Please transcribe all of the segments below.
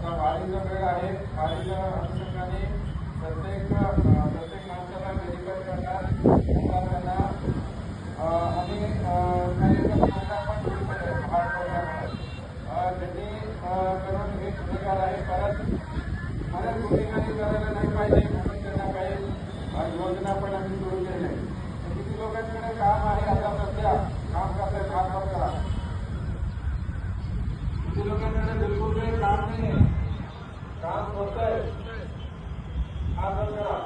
वारीचा वेळ आहे. वारीच्या अनुषंगाने प्रत्येक माणसाला मेडिकल करणार त्यांना आणि काही लोकांना पण जोडीमध्ये हात पडल्यामुळे त्यांनी करून हे गुन्हेगार आहे. परत गुन्हेगारी करायला नाही पाहिजे म्हणून त्यांना काही योजना पण आम्ही सुरू केल्या. किती लोकांकडे काम आहे आता सध्या काम करताय हात वर करा. किती लोकांकडे बिलकुल काही काम नाही आहे, काम होत आहे हात वर करा.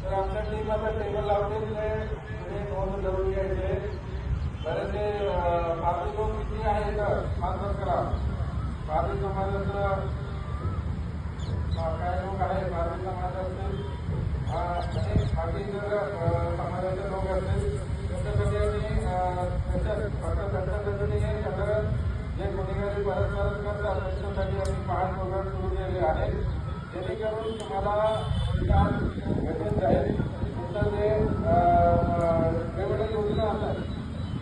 तर आमच्या टीम आता टेबल लावलेली आहे, तुम्ही नोंद करून घ्यायचे. बरेचसे पापी लोक किती आहेत हात वर करा. पापी समाजाचं काय लोक आहे, पापी समाज असतील आणि बाकी जर समाजाचे लोक असतील त्यांच्यासाठी त्यांच्यासाठी हे सगळं जे गुन्हेगारी परत करतात त्यांच्यासाठी आम्ही पाहणी वगैरे सुरू केले आहे, जेणेकरून तुम्हाला भेटून जाईल. तुमचं जे वेगवेगळ्या योजना असतात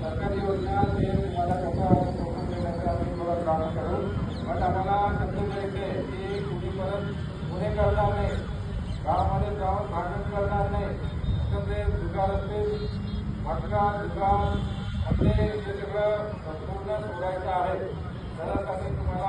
सरकारी योजना ते तुम्हाला कसं सोडून देण्याचं आम्ही थोडं काम करू. पण आम्हाला संधी मिळते की कुणी परत गुन्हे करणार नाही, गावामध्ये जाऊन भांडण करणार नाही. ते दुकान असतील मटका दुकान आपले हे सगळं पूर्ण सोडायचं आहे. त्यासाठी तुम्हाला